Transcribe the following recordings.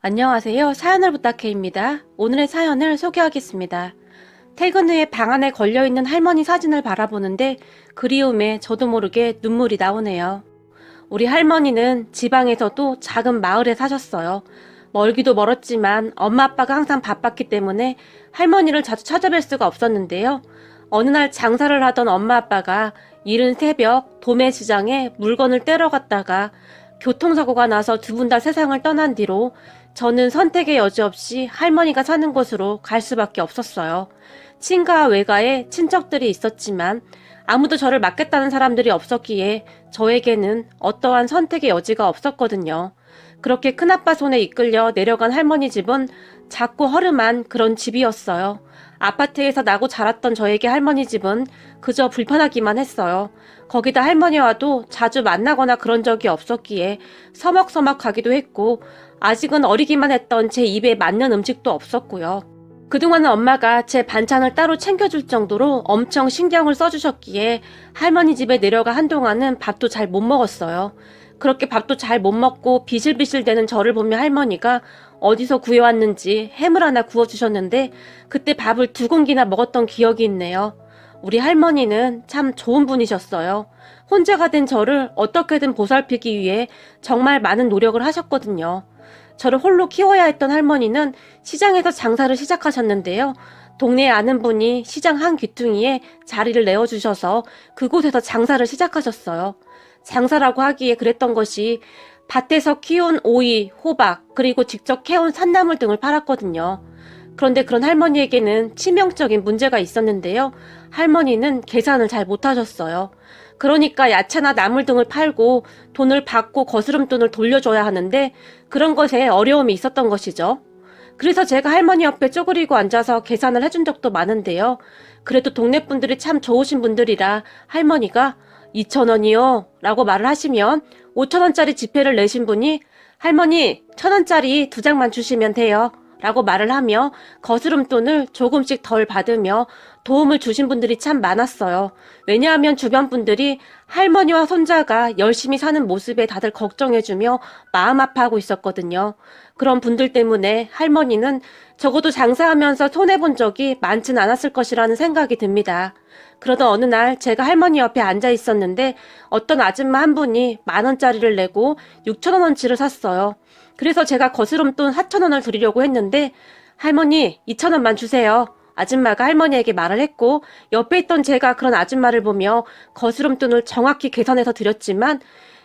안녕하세요. 사연을 부탁해입니다. 오늘의 사연을 소개하겠습니다. 퇴근 후에 방 안에 걸려있는 할머니 사진을 바라보는데 그리움에 저도 모르게 눈물이 나오네요. 우리 할머니는 지방에서도 작은 마을에 사셨어요. 멀기도 멀었지만 엄마 아빠가 항상 바빴기 때문에 할머니를 자주 찾아뵐 수가 없었는데요. 어느 날 장사를 하던 엄마 아빠가 이른 새벽 도매시장에 물건을 떼러 갔다가 교통사고가 나서 두 분 다 세상을 떠난 뒤로 저는 선택의 여지 없이 할머니가 사는 곳으로 갈 수밖에 없었어요. 친가 외가에 친척들이 있었지만 아무도 저를 맡겠다는 사람들이 없었기에 저에게는 어떠한 선택의 여지가 없었거든요. 그렇게 큰아빠 손에 이끌려 내려간 할머니 집은 작고 허름한 그런 집이었어요. 아파트에서 나고 자랐던 저에게 할머니 집은 그저 불편하기만 했어요. 거기다 할머니와도 자주 만나거나 그런 적이 없었기에 서먹서먹하기도 했고 아직은 어리기만 했던 제 입에 맞는 음식도 없었고요. 그동안은 엄마가 제 반찬을 따로 챙겨줄 정도로 엄청 신경을 써주셨기에 할머니 집에 내려가 한동안은 밥도 잘 못 먹었어요. 그렇게 밥도 잘 못 먹고 비실비실대는 저를 보며 할머니가 어디서 구해왔는지 햄을 하나 구워주셨는데 그때 밥을 2공기나 먹었던 기억이 있네요. 우리 할머니는 참 좋은 분이셨어요. 혼자가 된 저를 어떻게든 보살피기 위해 정말 많은 노력을 하셨거든요. 저를 홀로 키워야 했던 할머니는 시장에서 장사를 시작하셨는데요. 동네에 아는 분이 시장 한 귀퉁이에 자리를 내어주셔서 그곳에서 장사를 시작하셨어요. 장사라고 하기에 그랬던 것이 밭에서 키운 오이, 호박, 그리고 직접 캐온 산나물 등을 팔았거든요. 그런데 그런 할머니에게는 치명적인 문제가 있었는데요. 할머니는 계산을 잘 못하셨어요. 그러니까 야채나 나물 등을 팔고 돈을 받고 거스름돈을 돌려줘야 하는데 그런 것에 어려움이 있었던 것이죠. 그래서 제가 할머니 옆에 쪼그리고 앉아서 계산을 해준 적도 많은데요. 그래도 동네 분들이 참 좋으신 분들이라 할머니가 2,000원이요 라고 말을 하시면 5,000원짜리 지폐를 내신 분이 할머니 1,000원짜리 2장만 주시면 돼요 라고 말을 하며 거스름돈을 조금씩 덜 받으며 도움을 주신 분들이 참 많았어요. 왜냐하면 주변 분들이 할머니와 손자가 열심히 사는 모습에 다들 걱정해주며 마음 아파하고 있었거든요. 그런 분들 때문에 할머니는 적어도 장사하면서 손해본 적이 많진 않았을 것이라는 생각이 듭니다. 그러던 어느 날 제가 할머니 옆에 앉아 있었는데 어떤 아줌마 한 분이 10,000원짜리를 내고 6,000원어치를 샀어요. 그래서 제가 거스름돈 4,000원을 드리려고 했는데 할머니 2,000원만 주세요. 아줌마가 할머니에게 말을 했고 옆에 있던 제가 그런 아줌마를 보며 거스름돈을 정확히 계산해서 드렸지만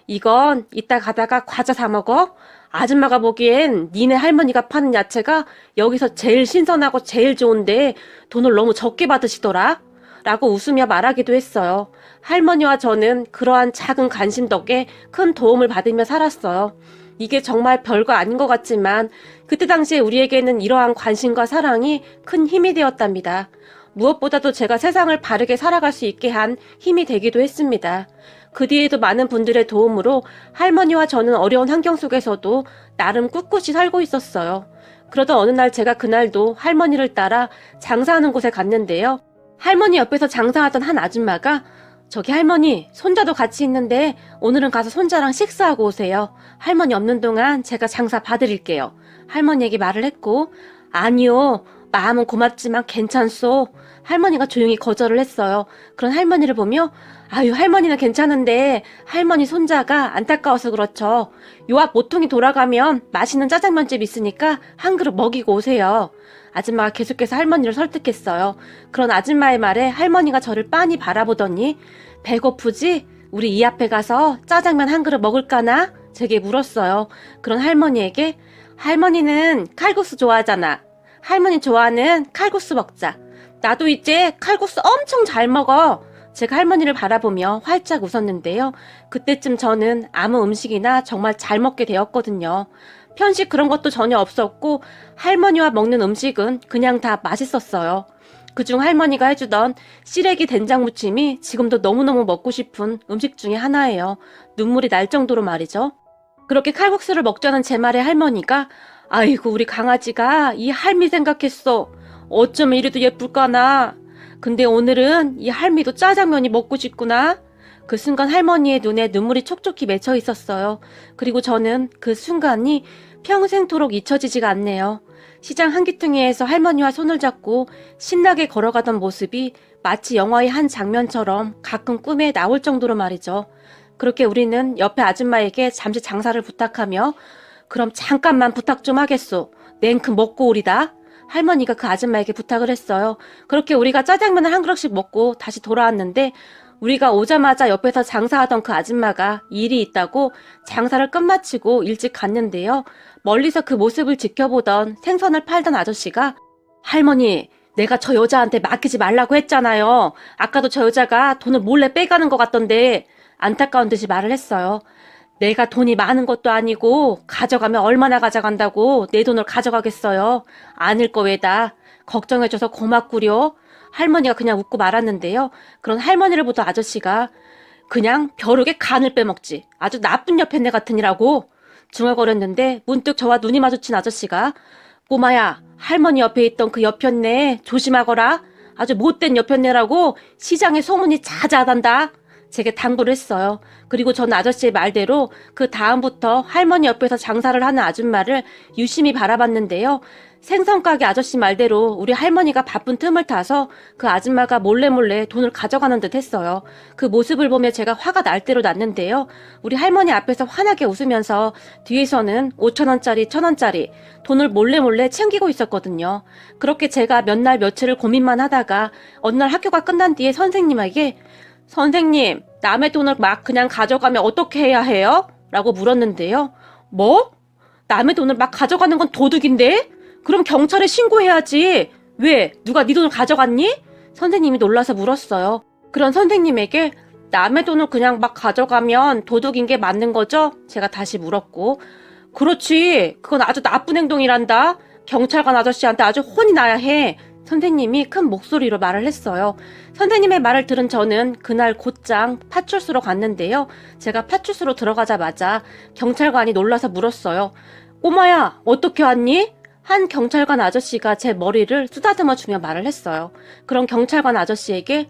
이건 이따 가다가 과자 사 먹어? 아줌마가 보기엔 니네 할머니가 파는 야채가 여기서 제일 신선하고 제일 좋은데 돈을 너무 적게 받으시더라? 라고 웃으며 말하기도 했어요. 할머니와 저는 그러한 작은 관심 덕에 큰 도움을 받으며 살았어요. 이게 정말 별거 아닌 것 같지만 그때 당시에 우리에게는 이러한 관심과 사랑이 큰 힘이 되었답니다. 무엇보다도 제가 세상을 바르게 살아갈 수 있게 한 힘이 되기도 했습니다. 그 뒤에도 많은 분들의 도움으로 할머니와 저는 어려운 환경 속에서도 나름 꿋꿋이 살고 있었어요. 그러던 어느 날 제가 그날도 할머니를 따라 장사하는 곳에 갔는데요. 할머니 옆에서 장사하던 한 아줌마가 저기 할머니 손자도 같이 있는데 오늘은 가서 손자랑 식사하고 오세요. 할머니 없는 동안 제가 장사 봐드릴게요. 할머니에게 말을 했고 아니요 마음은 고맙지만 괜찮소. 할머니가 조용히 거절을 했어요. 그런 할머니를 보며 아유 할머니는 괜찮은데 할머니 손자가 안타까워서 그렇죠. 요 앞 모퉁이 돌아가면 맛있는 짜장면집 있으니까 한 그릇 먹이고 오세요. 아줌마가 계속해서 할머니를 설득했어요. 그런 아줌마의 말에 할머니가 저를 빤히 바라보더니 배고프지? 우리 이 앞에 가서 짜장면 한 그릇 먹을까나? 제게 물었어요. 그런 할머니에게 할머니는 칼국수 좋아하잖아. 할머니 좋아하는 칼국수 먹자. 나도 이제 칼국수 엄청 잘 먹어. 제가 할머니를 바라보며 활짝 웃었는데요. 그때쯤 저는 아무 음식이나 정말 잘 먹게 되었거든요. 편식 그런 것도 전혀 없었고 할머니와 먹는 음식은 그냥 다 맛있었어요. 그중 할머니가 해주던 시래기 된장무침이 지금도 너무너무 먹고 싶은 음식 중에 하나예요. 눈물이 날 정도로 말이죠. 그렇게 칼국수를 먹자는 제 말에 할머니가 아이고 우리 강아지가 이 할미 생각했어. 어쩌면 이래도 예쁠까나. 근데 오늘은 이 할미도 짜장면이 먹고 싶구나. 그 순간 할머니의 눈에 눈물이 촉촉히 맺혀 있었어요. 그리고 저는 그 순간이 평생토록 잊혀지지가 않네요. 시장 한기퉁이에서 할머니와 손을 잡고 신나게 걸어가던 모습이 마치 영화의 한 장면처럼 가끔 꿈에 나올 정도로 말이죠. 그렇게 우리는 옆에 아줌마에게 잠시 장사를 부탁하며 그럼 잠깐만 부탁 좀 하겠소. 냉큼 먹고 오리다. 할머니가 그 아줌마에게 부탁을 했어요. 그렇게 우리가 짜장면을 한 그릇씩 먹고 다시 돌아왔는데 우리가 오자마자 옆에서 장사하던 그 아줌마가 일이 있다고 장사를 끝마치고 일찍 갔는데요. 멀리서 그 모습을 지켜보던 생선을 팔던 아저씨가 할머니, 내가 저 여자한테 맡기지 말라고 했잖아요. 아까도 저 여자가 돈을 몰래 빼가는 것 같던데 안타까운 듯이 말을 했어요. 내가 돈이 많은 것도 아니고 가져가면 얼마나 가져간다고 내 돈을 가져가겠어요. 아닐 거 왜다. 걱정해줘서 고맙구려. 할머니가 그냥 웃고 말았는데요. 그런 할머니를 보던 아저씨가 그냥 벼룩에 간을 빼먹지. 아주 나쁜 여편네 같으니라고 중얼거렸는데 문득 저와 눈이 마주친 아저씨가 꼬마야, 할머니 옆에 있던 그 여편네 조심하거라. 아주 못된 여편네라고 시장에 소문이 자자하단다. 제게 당부를 했어요. 그리고 전 아저씨의 말대로 그 다음부터 할머니 옆에서 장사를 하는 아줌마를 유심히 바라봤는데요. 생선가게 아저씨 말대로 우리 할머니가 바쁜 틈을 타서 그 아줌마가 몰래 돈을 가져가는 듯 했어요. 그 모습을 보며 제가 화가 날 대로 났는데요. 우리 할머니 앞에서 환하게 웃으면서 뒤에서는 5,000원짜리, 1,000원짜리 돈을 몰래 챙기고 있었거든요. 그렇게 제가 몇 날 며칠을 고민만 하다가 어느 날 학교가 끝난 뒤에 선생님에게 선생님, 남의 돈을 막 그냥 가져가면 어떻게 해야 해요? 라고 물었는데요. 뭐? 남의 돈을 막 가져가는 건 도둑인데? 그럼 경찰에 신고해야지. 왜? 누가 네 돈을 가져갔니? 선생님이 놀라서 물었어요. 그런 선생님에게 남의 돈을 그냥 막 가져가면 도둑인 게 맞는 거죠? 제가 다시 물었고. 그렇지. 그건 아주 나쁜 행동이란다. 경찰관 아저씨한테 아주 혼이 나야 해. 선생님이 큰 목소리로 말을 했어요. 선생님의 말을 들은 저는 그날 곧장 파출소로 갔는데요. 제가 파출소로 들어가자마자 경찰관이 놀라서 물었어요. 꼬마야, 어떻게 왔니? 한 경찰관 아저씨가 제 머리를 쓰다듬어 주며 말을 했어요. 그런 경찰관 아저씨에게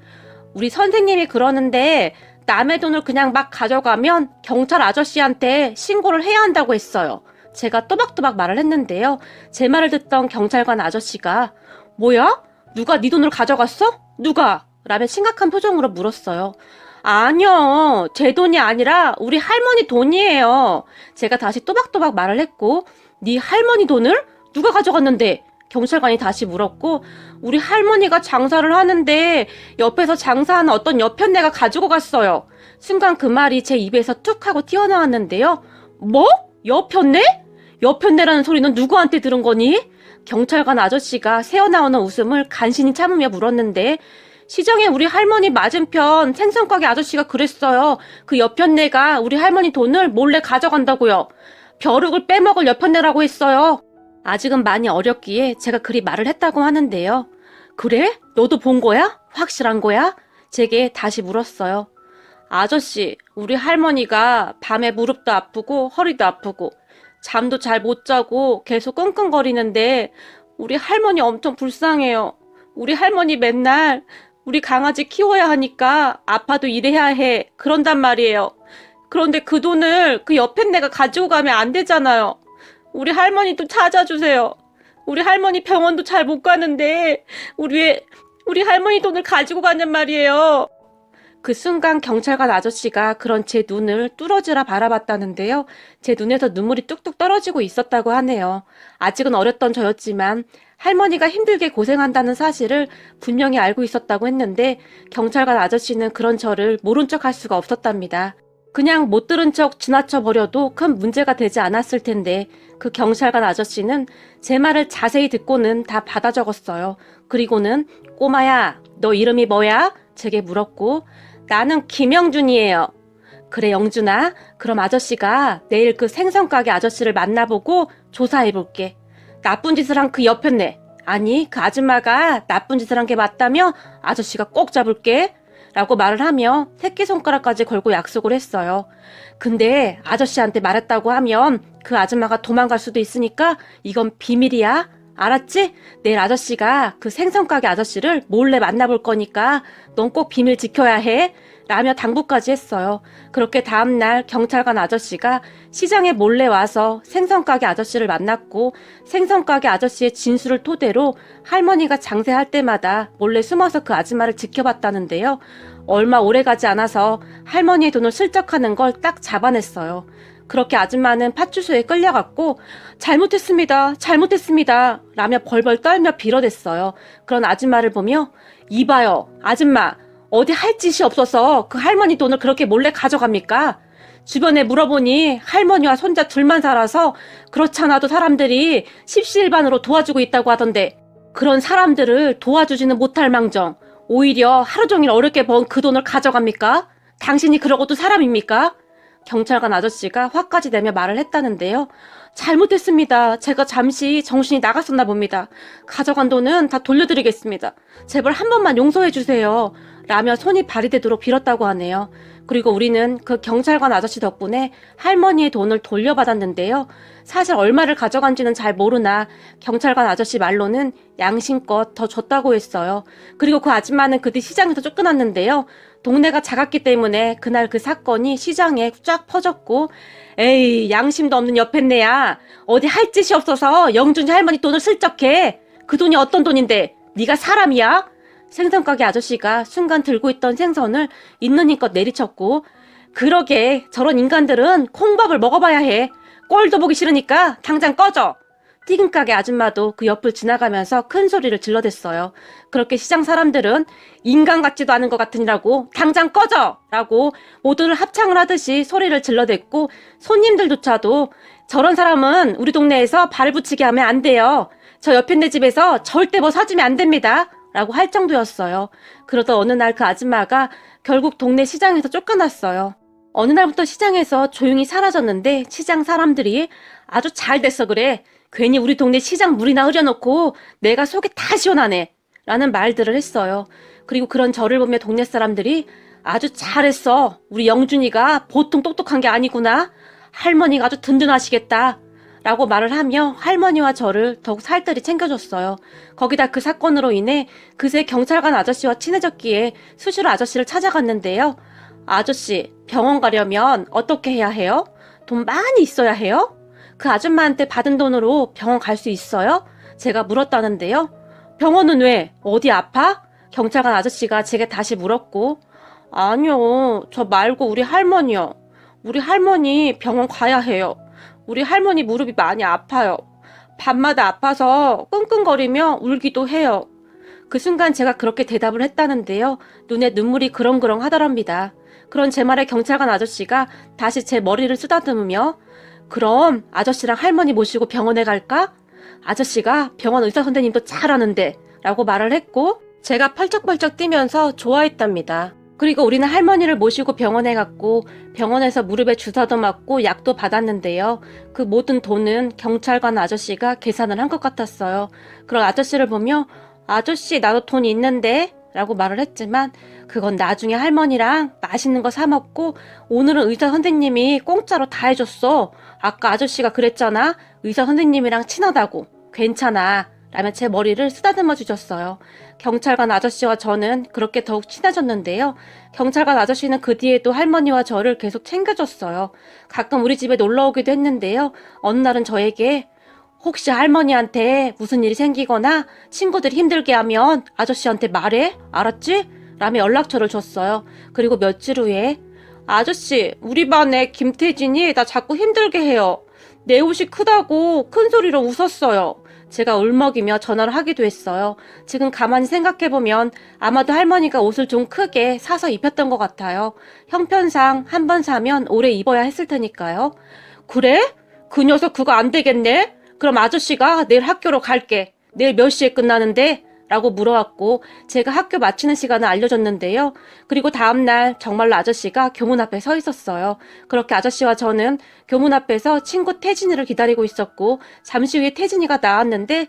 우리 선생님이 그러는데 남의 돈을 그냥 막 가져가면 경찰 아저씨한테 신고를 해야 한다고 했어요. 제가 또박또박 말을 했는데요. 제 말을 듣던 경찰관 아저씨가 뭐야? 누가 네 돈을 가져갔어? 누가? 라며 심각한 표정으로 물었어요. 아니요. 제 돈이 아니라 우리 할머니 돈이에요. 제가 다시 또박또박 말을 했고 네 할머니 돈을? 누가 가져갔는데? 경찰관이 다시 물었고 우리 할머니가 장사를 하는데 옆에서 장사하는 어떤 여편네가 가지고 갔어요. 순간 그 말이 제 입에서 툭 하고 튀어나왔는데요. 뭐? 여편네? 여편네라는 소리는 누구한테 들은 거니? 경찰관 아저씨가 새어나오는 웃음을 간신히 참으며 물었는데 시장에 우리 할머니 맞은편 생선가게 아저씨가 그랬어요. 그 여편네가 우리 할머니 돈을 몰래 가져간다고요. 벼룩을 빼먹을 여편네라고 했어요. 아직은 많이 어렸기에 제가 그리 말을 했다고 하는데요. 그래? 너도 본 거야? 확실한 거야? 제게 다시 물었어요. 아저씨, 우리 할머니가 밤에 무릎도 아프고 허리도 아프고 잠도 잘 못 자고 계속 끙끙거리는데 우리 할머니 엄청 불쌍해요. 우리 할머니 맨날 우리 강아지 키워야 하니까 아파도 일해야 해. 그런단 말이에요. 그런데 그 돈을 그 옆에 내가 가지고 가면 안 되잖아요. 우리 할머니도 찾아주세요. 우리 할머니 병원도 잘 못 가는데 우리 할머니 돈을 가지고 가냔 말이에요. 그 순간 경찰관 아저씨가 그런 제 눈을 뚫어지라 바라봤다는데요. 제 눈에서 눈물이 뚝뚝 떨어지고 있었다고 하네요. 아직은 어렸던 저였지만 할머니가 힘들게 고생한다는 사실을 분명히 알고 있었다고 했는데 경찰관 아저씨는 그런 저를 모른 척 할 수가 없었답니다. 그냥 못 들은 척 지나쳐 버려도 큰 문제가 되지 않았을 텐데 그 경찰관 아저씨는 제 말을 자세히 듣고는 다 받아 적었어요. 그리고는 꼬마야, 너 이름이 뭐야? 제게 물었고 나는 김영준이에요. 그래 영준아, 그럼 아저씨가 내일 그 생선가게 아저씨를 만나보고 조사해볼게. 나쁜 짓을 한 그 여편네, 아니 그 아줌마가 나쁜 짓을 한 게 맞다며 아저씨가 꼭 잡을게 라고 말을 하며 새끼손가락까지 걸고 약속을 했어요. 근데 아저씨한테 말했다고 하면 그 아줌마가 도망갈 수도 있으니까 이건 비밀이야. 알았지? 내일 아저씨가 그 생선가게 아저씨를 몰래 만나볼 거니까 넌 꼭 비밀 지켜야 해. 라며 당부까지 했어요. 그렇게 다음날 경찰관 아저씨가 시장에 몰래 와서 생선가게 아저씨를 만났고 생선가게 아저씨의 진술을 토대로 할머니가 장세할 때마다 몰래 숨어서 그 아줌마를 지켜봤다는데요. 얼마 오래가지 않아서 할머니의 돈을 슬쩍하는 걸 딱 잡아냈어요. 그렇게 아줌마는 파출소에 끌려갔고 잘못했습니다 라며 벌벌 떨며 빌어댔어요. 그런 아줌마를 보며 이봐요 아줌마 어디 할 짓이 없어서 그 할머니 돈을 그렇게 몰래 가져갑니까? 주변에 물어보니 할머니와 손자 둘만 살아서 그렇잖아도 사람들이 십시일반으로 도와주고 있다고 하던데 그런 사람들을 도와주지는 못할 망정 오히려 하루 종일 어렵게 번 그 돈을 가져갑니까? 당신이 그러고도 사람입니까? 경찰관 아저씨가 화까지 내며 말을 했다는데요. 잘못했습니다. 제가 잠시 정신이 나갔었나 봅니다. 가져간 돈은 다 돌려드리겠습니다. 제발 한 번만 용서해 주세요. 라며 손이 발휘되도록 빌었다고 하네요. 그리고 우리는 그 경찰관 아저씨 덕분에 할머니의 돈을 돌려받았는데요. 사실 얼마를 가져간지는 잘 모르나 경찰관 아저씨 말로는 양심껏 더 줬다고 했어요. 그리고 그 아줌마는 그 뒤 시장에서 쫓겨났는데요. 동네가 작았기 때문에 그날 그 사건이 시장에 쫙 퍼졌고 에이 양심도 없는 옆했네야. 어디 할 짓이 없어서 영준이 할머니 돈을 슬쩍 해. 그 돈이 어떤 돈인데 네가 사람이야? 생선가게 아저씨가 순간 들고 있던 생선을 있는 힘껏 내리쳤고 그러게 저런 인간들은 콩밥을 먹어봐야 해. 꼴도 보기 싫으니까 당장 꺼져. 튀김가게 아줌마도 그 옆을 지나가면서 큰 소리를 질러댔어요. 그렇게 시장 사람들은 인간 같지도 않은 것 같으니라고 당장 꺼져! 라고 모두를 합창을 하듯이 소리를 질러댔고 손님들조차도 저런 사람은 우리 동네에서 발을 붙이게 하면 안 돼요. 저 옆에네 집에서 절대 뭐 사주면 안 됩니다. 라고 할 정도였어요. 그러던 어느 날 그 아줌마가 결국 동네 시장에서 쫓겨났어요. 어느 날부터 시장에서 조용히 사라졌는데 시장 사람들이 아주 잘 됐어 그래. 괜히 우리 동네 시장 물이나 흐려놓고 내가 속이 다 시원하네. 라는 말들을 했어요. 그리고 그런 저를 보며 동네 사람들이 아주 잘했어. 우리 영준이가 보통 똑똑한 게 아니구나. 할머니가 아주 든든하시겠다. 라고 말을 하며 할머니와 저를 더욱 살뜰히 챙겨줬어요. 거기다 그 사건으로 인해 그새 경찰관 아저씨와 친해졌기에 수시로 아저씨를 찾아갔는데요. 아저씨, 병원 가려면 어떻게 해야 해요? 돈 많이 있어야 해요? 그 아줌마한테 받은 돈으로 병원 갈 수 있어요? 제가 물었다는데요. 병원은 왜? 어디 아파? 경찰관 아저씨가 제게 다시 물었고 아니요, 저 말고 우리 할머니요. 우리 할머니 병원 가야 해요. 우리 할머니 무릎이 많이 아파요. 밤마다 아파서 끙끙거리며 울기도 해요. 그 순간 제가 그렇게 대답을 했다는데요. 눈에 눈물이 그렁그렁 하더랍니다. 그런 제 말에 경찰관 아저씨가 다시 제 머리를 쓰다듬으며 그럼 아저씨랑 할머니 모시고 병원에 갈까? 아저씨가 병원 의사 선생님도 잘 아는데 라고 말을 했고 제가 펄쩍펄쩍 뛰면서 좋아했답니다. 그리고 우리는 할머니를 모시고 병원에 갔고 병원에서 무릎에 주사도 맞고 약도 받았는데요. 그 모든 돈은 경찰관 아저씨가 계산을 한 것 같았어요. 그런 아저씨를 보며 아저씨 나도 돈 있는데 라고 말을 했지만 그건 나중에 할머니랑 맛있는 거 사 먹고 오늘은 의사 선생님이 공짜로 다 해줬어. 아까 아저씨가 그랬잖아. 의사 선생님이랑 친하다고. 괜찮아. 라며 제 머리를 쓰다듬어 주셨어요. 경찰관 아저씨와 저는 그렇게 더욱 친해졌는데요. 경찰관 아저씨는 그 뒤에도 할머니와 저를 계속 챙겨줬어요. 가끔 우리 집에 놀러 오기도 했는데요. 어느 날은 저에게 혹시 할머니한테 무슨 일이 생기거나 친구들이 힘들게 하면 아저씨한테 말해? 알았지? 라며 연락처를 줬어요. 그리고 며칠 후에 아저씨, 우리 반에 김태진이 나 자꾸 힘들게 해요. 내 옷이 크다고 큰 소리로 웃었어요. 제가 울먹이며 전화를 하기도 했어요. 지금 가만히 생각해보면 아마도 할머니가 옷을 좀 크게 사서 입혔던 것 같아요. 형편상 한 번 사면 오래 입어야 했을 테니까요. 그래? 그 녀석 그거 안 되겠네? 그럼 아저씨가 내일 학교로 갈게. 내일 몇 시에 끝나는데? 라고 물어왔고 제가 학교 마치는 시간을 알려줬는데요. 그리고 다음날 정말로 아저씨가 교문 앞에 서 있었어요. 그렇게 아저씨와 저는 교문 앞에서 친구 태진이를 기다리고 있었고 잠시 후에 태진이가 나왔는데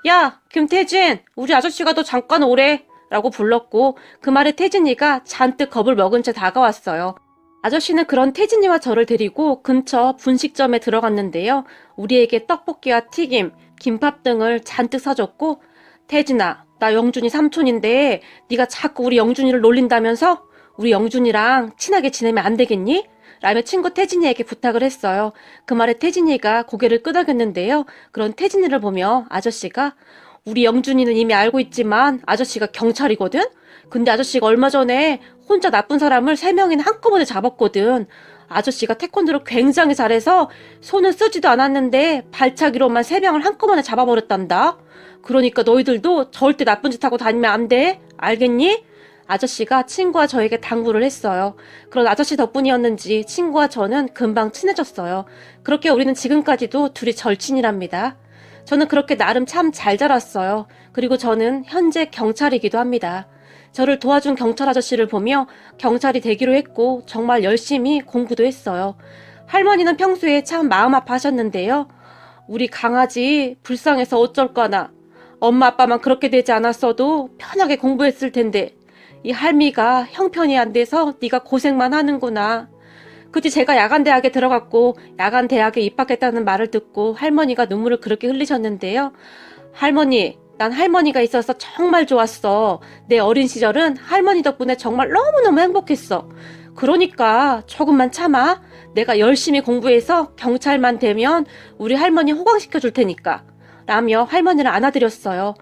야, 김태진, 우리 아저씨가 너 잠깐 오래 라고 불렀고 그 말에 태진이가 잔뜩 겁을 먹은 채 다가왔어요. 아저씨는 그런 태진이와 저를 데리고 근처 분식점에 들어갔는데요. 우리에게 떡볶이와 튀김, 김밥 등을 잔뜩 사줬고 태진아, 나 영준이 삼촌인데 네가 자꾸 우리 영준이를 놀린다면서? 우리 영준이랑 친하게 지내면 안 되겠니? 라며 친구 태진이에게 부탁을 했어요. 그 말에 태진이가 고개를 끄덕였는데요. 그런 태진이를 보며 아저씨가 우리 영준이는 이미 알고 있지만 아저씨가 경찰이거든? 근데 아저씨가 얼마 전에 혼자 나쁜 사람을 3명이나 한꺼번에 잡았거든. 아저씨가 태권도를 굉장히 잘해서 손은 쓰지도 않았는데 발차기로만 3명을 한꺼번에 잡아버렸단다. 그러니까 너희들도 절대 나쁜 짓 하고 다니면 안 돼. 알겠니? 아저씨가 친구와 저에게 당부를 했어요. 그런 아저씨 덕분이었는지 친구와 저는 금방 친해졌어요. 그렇게 우리는 지금까지도 둘이 절친이랍니다. 저는 그렇게 나름 참 잘 자랐어요. 그리고 저는 현재 경찰이기도 합니다. 저를 도와준 경찰 아저씨를 보며 경찰이 되기로 했고 정말 열심히 공부도 했어요. 할머니는 평소에 참 마음 아파하셨는데요. 우리 강아지 불쌍해서 어쩔까나. 엄마 아빠만 그렇게 되지 않았어도 편하게 공부했을 텐데 이 할미가 형편이 안 돼서 네가 고생만 하는구나. 그때 제가 야간대학에 들어갔고 야간대학에 입학했다는 말을 듣고 할머니가 눈물을 그렇게 흘리셨는데요. 할머니, 난 할머니가 있어서 정말 좋았어. 내 어린 시절은 할머니 덕분에 정말 너무너무 행복했어. 그러니까 조금만 참아. 내가 열심히 공부해서 경찰만 되면 우리 할머니 호강시켜 줄 테니까. 라며 할머니를 안아드렸어요.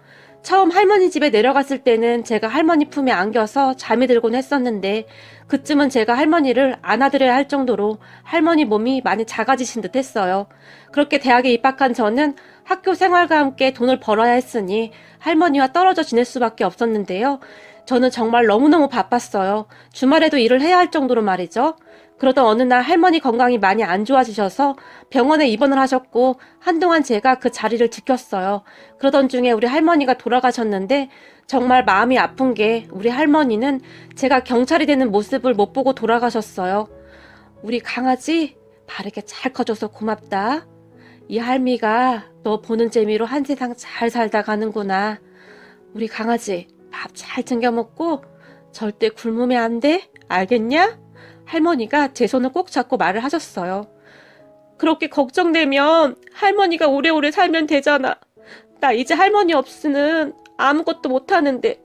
처음 할머니 집에 내려갔을 때는 제가 할머니 품에 안겨서 잠이 들곤 했었는데 그쯤은 제가 할머니를 안아드려야 할 정도로 할머니 몸이 많이 작아지신 듯 했어요. 그렇게 대학에 입학한 저는 학교 생활과 함께 돈을 벌어야 했으니 할머니와 떨어져 지낼 수밖에 없었는데요. 저는 정말 너무너무 바빴어요. 주말에도 일을 해야 할 정도로 말이죠. 그러던 어느 날 할머니 건강이 많이 안 좋아지셔서 병원에 입원을 하셨고 한동안 제가 그 자리를 지켰어요. 그러던 중에 우리 할머니가 돌아가셨는데 정말 마음이 아픈 게 우리 할머니는 제가 경찰이 되는 모습을 못 보고 돌아가셨어요. 우리 강아지 바르게 잘 커줘서 고맙다. 이 할미가 너 보는 재미로 한 세상 잘 살다 가는구나. 우리 강아지 밥 잘 챙겨 먹고 절대 굶으면 안 돼. 알겠냐? 할머니가 제 손을 꼭 잡고 말을 하셨어요. 그렇게 걱정되면 할머니가 오래오래 살면 되잖아. 나 이제 할머니 없이는 아무것도 못하는데.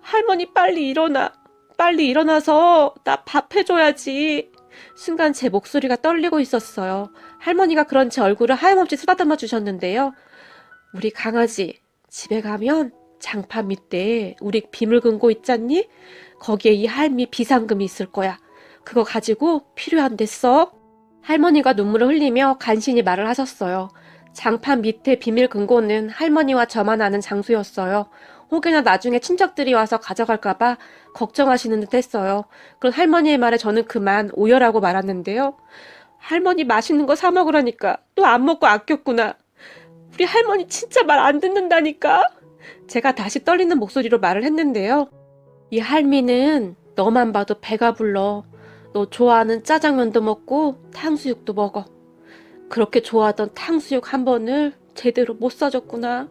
할머니 빨리 일어나. 빨리 일어나서 나 밥 해줘야지. 순간 제 목소리가 떨리고 있었어요. 할머니가 그런 제 얼굴을 하염없이 쓰다듬어 주셨는데요. 우리 강아지 집에 가면 장판 밑에 우리 비물 금고 있잖니? 거기에 이 할미 비상금이 있을 거야. 그거 가지고 필요한데 써. 할머니가 눈물을 흘리며 간신히 말을 하셨어요. 장판 밑에 비밀 금고는 할머니와 저만 아는 장소였어요. 혹여나 나중에 친척들이 와서 가져갈까봐 걱정하시는 듯 했어요. 그런 할머니의 말에 저는 그만 오열하고 말았는데요. 할머니 맛있는 거 사 먹으라니까 또 안 먹고 아꼈구나. 우리 할머니 진짜 말 안 듣는다니까. 제가 다시 떨리는 목소리로 말을 했는데요. 이 할미는 너만 봐도 배가 불러. 너 좋아하는 짜장면도 먹고 탕수육도 먹어. 그렇게 좋아하던 탕수육 한 번을 제대로 못 사줬구나.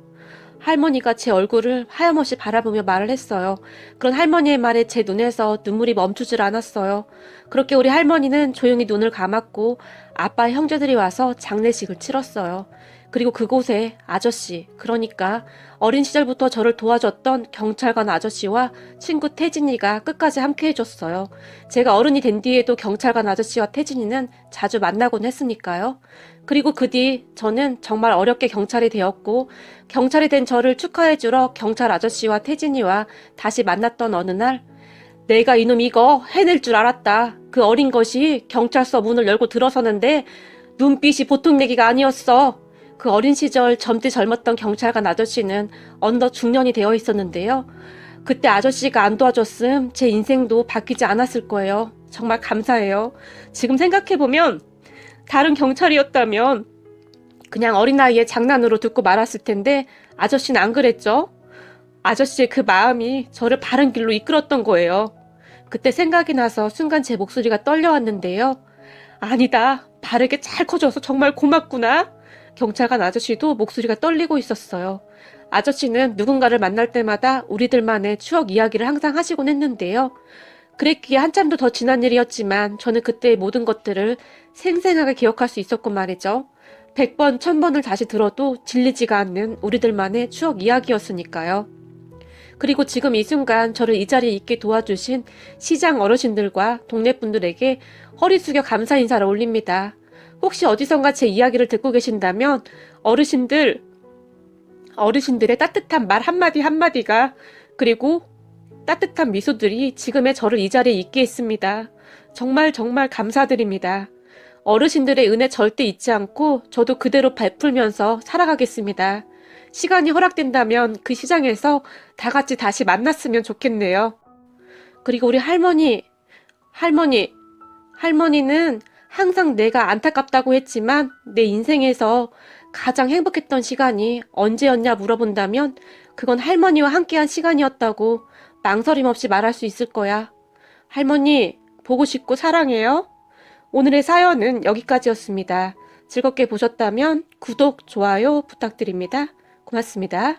할머니가 제 얼굴을 하염없이 바라보며 말을 했어요. 그런 할머니의 말에 제 눈에서 눈물이 멈추질 않았어요. 그렇게 우리 할머니는 조용히 눈을 감았고 아빠 형제들이 와서 장례식을 치렀어요. 그리고 그곳에 아저씨, 그러니까 어린 시절부터 저를 도와줬던 경찰관 아저씨와 친구 태진이가 끝까지 함께 해줬어요. 제가 어른이 된 뒤에도 경찰관 아저씨와 태진이는 자주 만나곤 했으니까요. 그리고 그 뒤 저는 정말 어렵게 경찰이 되었고 경찰이 된 저를 축하해주러 경찰 아저씨와 태진이와 다시 만났던 어느 날 내가 이놈 이거 해낼 줄 알았다. 그 어린 것이 경찰서 문을 열고 들어서는데 눈빛이 보통 얘기가 아니었어. 그 어린 시절 젊디 젊었던 경찰관 아저씨는 어느덧 중년이 되어 있었는데요. 그때 아저씨가 안 도와줬음 제 인생도 바뀌지 않았을 거예요. 정말 감사해요. 지금 생각해보면 다른 경찰이었다면 그냥 어린 나이에 장난으로 듣고 말았을 텐데 아저씨는 안 그랬죠? 아저씨의 그 마음이 저를 바른 길로 이끌었던 거예요. 그때 생각이 나서 순간 제 목소리가 떨려왔는데요. 아니다. 바르게 잘 커져서 정말 고맙구나. 경찰관 아저씨도 목소리가 떨리고 있었어요. 아저씨는 누군가를 만날 때마다 우리들만의 추억 이야기를 항상 하시곤 했는데요. 그랬기에 한참도 더 지난 일이었지만 저는 그때의 모든 것들을 생생하게 기억할 수 있었고 말이죠. 100번, 1000번을 다시 들어도 질리지가 않는 우리들만의 추억 이야기였으니까요. 그리고 지금 이 순간 저를 이 자리에 있게 도와주신 시장 어르신들과 동네 분들에게 허리 숙여 감사 인사를 올립니다. 혹시 어디선가 제 이야기를 듣고 계신다면 어르신들의 따뜻한 말 한마디 한마디가, 그리고 따뜻한 미소들이 지금의 저를 이 자리에 있게 했습니다. 정말 정말 감사드립니다. 어르신들의 은혜 절대 잊지 않고 저도 그대로 베풀면서 살아가겠습니다. 시간이 허락된다면 그 시장에서 다 같이 다시 만났으면 좋겠네요. 그리고 우리 할머니는 항상 내가 안타깝다고 했지만 내 인생에서 가장 행복했던 시간이 언제였냐 물어본다면 그건 할머니와 함께한 시간이었다고 망설임 없이 말할 수 있을 거야. 할머니, 보고 싶고 사랑해요. 오늘의 사연은 여기까지였습니다. 즐겁게 보셨다면 구독, 좋아요 부탁드립니다. 고맙습니다.